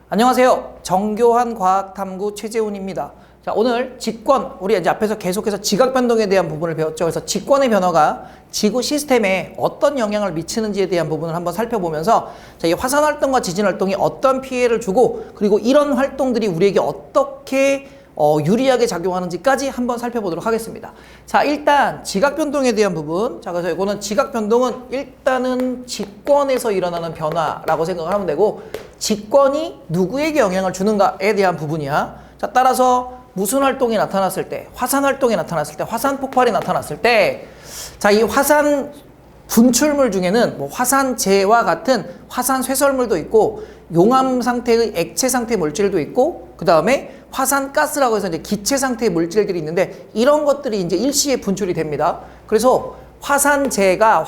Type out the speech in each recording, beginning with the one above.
안녕하세요. 정교한 과학탐구 최재훈입니다. 자, 오늘 직권, 우리 이제 앞에서 계속해서 지각 변동에 대한 부분을 배웠죠. 그래서 직권의 변화가 지구 시스템에 어떤 영향을 미치는지에 대한 부분을 한번 살펴보면서 자, 이 화산 활동과 지진 활동이 어떤 피해를 주고 그리고 이런 활동들이 우리에게 어떻게 유리하게 작용하는지까지 한번 살펴보도록 하겠습니다. 자, 일단 지각 변동에 대한 부분. 자, 그래서 이거는 지각 변동은 일단은 직권에서 일어나는 변화라고 생각을 하면 되고, 직권이 누구에게 영향을 주는가에 대한 부분이야. 자, 따라서 무슨 활동이 나타났을 때, 화산 활동이 나타났을 때, 화산 폭발이 나타났을 때, 자, 이 화산 분출물 중에는 뭐 화산재와 같은 화산 쇄설물도 있고, 용암 상태의 액체 상태 물질도 있고, 그 다음에 화산가스라고 해서 이제 기체 상태의 물질들이 있는데, 이런 것들이 이제 일시에 분출이 됩니다. 그래서 화산재가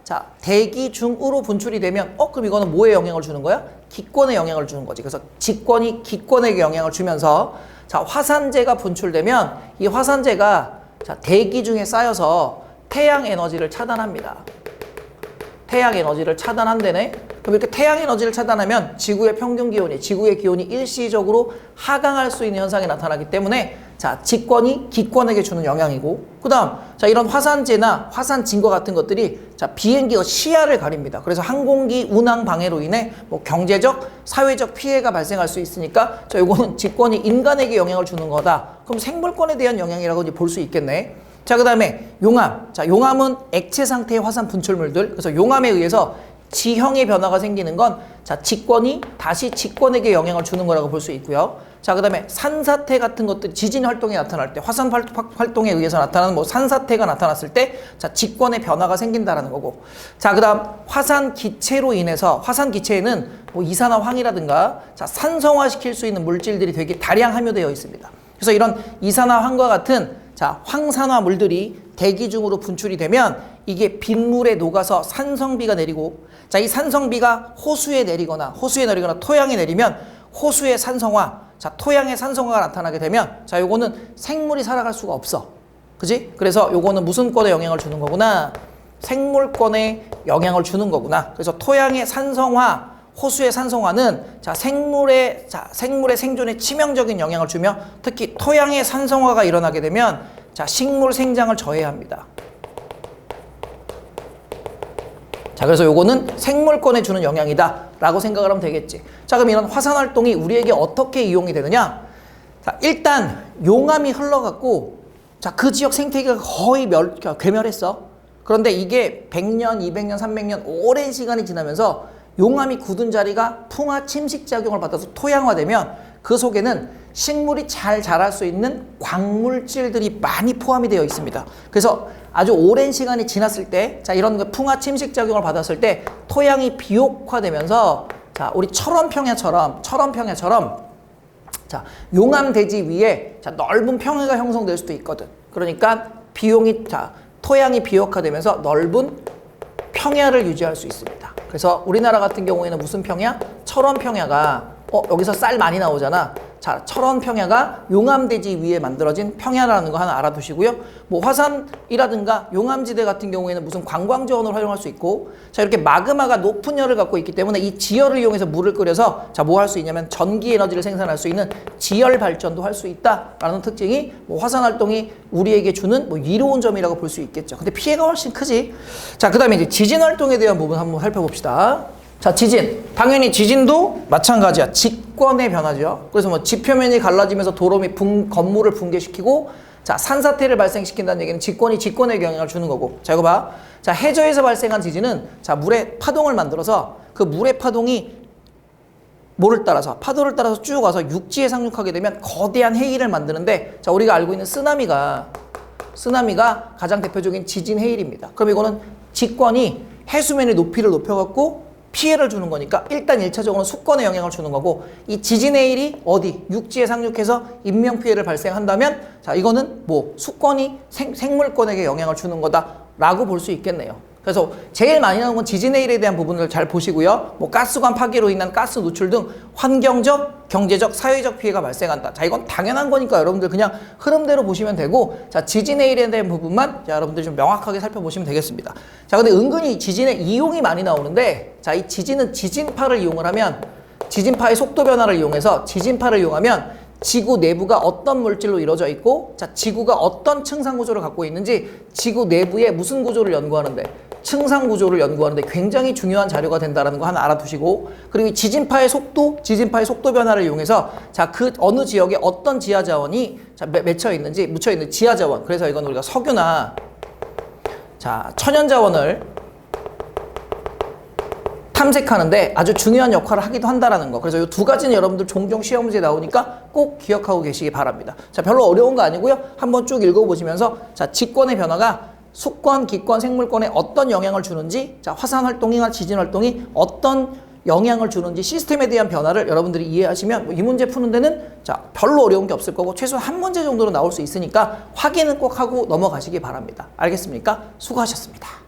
자, 대기 중으로 분출이 되면 그럼 이거는 뭐에 영향을 주는 거야? 기권에 영향을 주는 거지. 그래서 직권이 기권에게 영향을 주면서 자, 화산재가 분출되면 이 화산재가 자, 대기 중에 쌓여서 태양 에너지를 차단합니다. 태양 에너지를 차단한다네. 그럼 이렇게 태양 에너지를 차단하면 지구의 평균 기온이, 지구의 기온이 일시적으로 하강할 수 있는 현상이 나타나기 때문에 자, 직권이 기권에게 주는 영향이고, 그 다음 자, 이런 화산재나 화산진과 같은 것들이 자, 비행기의 시야를 가립니다. 그래서 항공기 운항 방해로 인해 뭐 경제적, 사회적 피해가 발생할 수 있으니까 자, 요거는 직권이 인간에게 영향을 주는 거다. 그럼 생물권에 대한 영향이라고 이제 볼 수 있겠네. 자, 그 다음에 용암. 자, 용암은 액체 상태의 화산 분출물들. 그래서 용암에 의해서 지형의 변화가 생기는 건 자, 직권이 다시 직권에게 영향을 주는 거라고 볼 수 있고요. 자, 그 다음에 산사태 같은 것들, 지진 활동이 나타날 때, 화산 활동에 의해서 나타나는 뭐 산사태가 나타났을 때, 자, 직권의 변화가 생긴다라는 거고. 자, 그 다음 화산 기체로 인해서, 화산 기체에는 뭐 이산화황이라든가, 자, 산성화시킬 수 있는 물질들이 되게 다량 함유되어 있습니다. 그래서 이런 이산화황과 같은 자, 황산화물들이 대기 중으로 분출이 되면 이게 빗물에 녹아서 산성비가 내리고, 자, 이 산성비가 호수에 내리거나 토양에 내리면 호수의 산성화, 자, 토양의 산성화가 나타나게 되면 자, 요거는 생물이 살아갈 수가 없어. 그지? 그래서 요거는 무슨 권에 영향을 주는 거구나? 생물권에 영향을 주는 거구나. 그래서 토양의 산성화, 호수의 산성화는 자, 생물의 생존에 치명적인 영향을 주며 특히 토양의 산성화가 일어나게 되면 자, 식물 생장을 저해합니다. 자, 그래서 요거는 생물권에 주는 영향이다 라고 생각을 하면 되겠지. 자, 그럼 이런 화산 활동이 우리에게 어떻게 이용이 되느냐? 자, 일단 용암이 흘러갔고 자, 그 지역 생태계가 거의 괴멸했어. 그런데 이게 100년, 200년, 300년 오랜 시간이 지나면서 용암이 굳은 자리가 풍화 침식 작용을 받아서 토양화되면 그 속에는 식물이 잘 자랄 수 있는 광물질들이 많이 포함이 되어 있습니다. 그래서 아주 오랜 시간이 지났을 때, 자, 이런 풍화 침식 작용을 받았을 때 토양이 비옥화되면서 자, 우리 철원평야처럼 자, 용암 대지 위에 자, 넓은 평야가 형성될 수도 있거든. 그러니까 토양이 비옥화되면서 넓은 평야를 유지할 수 있습니다. 그래서 우리나라 같은 경우에는 무슨 평야? 철원평야가 여기서 쌀 많이 나오잖아. 자, 철원평야가 용암대지 위에 만들어진 평야라는 거 하나 알아두시고요. 뭐 화산이라든가 용암지대 같은 경우에는 무슨 관광지원으로 활용할 수 있고, 자, 이렇게 마그마가 높은 열을 갖고 있기 때문에 이 지열을 이용해서 물을 끓여서 자, 뭐 할 수 있냐면 전기 에너지를 생산할 수 있는 지열 발전도 할 수 있다라는 특징이 뭐 화산 활동이 우리에게 주는 뭐 이로운 점이라고 볼 수 있겠죠. 근데 피해가 훨씬 크지. 자, 그 다음에 이제 지진 활동에 대한 부분 한번 살펴봅시다. 자, 지진. 당연히 지진도 마찬가지야. 직권의 변화죠. 그래서 뭐 지표면이 갈라지면서 건물을 붕괴시키고, 자, 산사태를 발생시킨다는 얘기는 직권에 영향을 주는 거고. 자, 이거 봐. 자, 해저에서 발생한 지진은 자, 물의 파동을 만들어서 그 물의 파동이 파도를 따라서 쭉 와서 육지에 상륙하게 되면 거대한 해일을 만드는데, 자, 우리가 알고 있는 쓰나미가 가장 대표적인 지진 해일입니다. 그럼 이거는 직권이 해수면의 높이를 높여갖고 피해를 주는 거니까 일단 1차적으로는 수권에 영향을 주는 거고, 이 지진 해일이 육지에 상륙해서 인명피해를 발생한다면 자, 이거는 뭐 수권이 생물권에게 영향을 주는 거다라고 볼 수 있겠네요. 그래서 제일 많이 나오는 건 지진해일에 대한 부분을 잘 보시고요. 뭐 가스관 파괴로 인한 가스 누출 등 환경적, 경제적, 사회적 피해가 발생한다. 자, 이건 당연한 거니까 여러분들 그냥 흐름대로 보시면 되고, 자, 지진해일에 대한 부분만 자, 여러분들 좀 명확하게 살펴보시면 되겠습니다. 자, 근데 은근히 지진의 이용이 많이 나오는데, 자, 이 지진은 지진파를 이용을 하면, 지진파의 속도 변화를 이용해서 지진파를 이용하면 지구 내부가 어떤 물질로 이루어져 있고, 자, 지구가 어떤 층상 구조를 갖고 있는지, 지구 내부의 무슨 구조를 연구하는데, 층상 구조를 연구하는데 굉장히 중요한 자료가 된다는 거 하나 알아두시고, 그리고 지진파의 속도 변화를 이용해서 자, 그 어느 지역에 어떤 지하 자원이 자, 묻혀 있는지 지하 자원. 그래서 이건 우리가 석유나 자, 천연 자원을 탐색하는데 아주 중요한 역할을 하기도 한다라는 거. 그래서 이 두 가지는 여러분들 종종 시험 문제 나오니까 꼭 기억하고 계시기 바랍니다. 자, 별로 어려운 거 아니고요. 한번 쭉 읽어보시면서 자, 직권의 변화가 수권, 기권, 생물권에 어떤 영향을 주는지, 자, 화산 활동이나 지진 활동이 어떤 영향을 주는지 시스템에 대한 변화를 여러분들이 이해하시면 이 문제 푸는 데는 자, 별로 어려운 게 없을 거고 최소한 한 문제 정도는 나올 수 있으니까 확인은 꼭 하고 넘어가시기 바랍니다. 알겠습니까? 수고하셨습니다.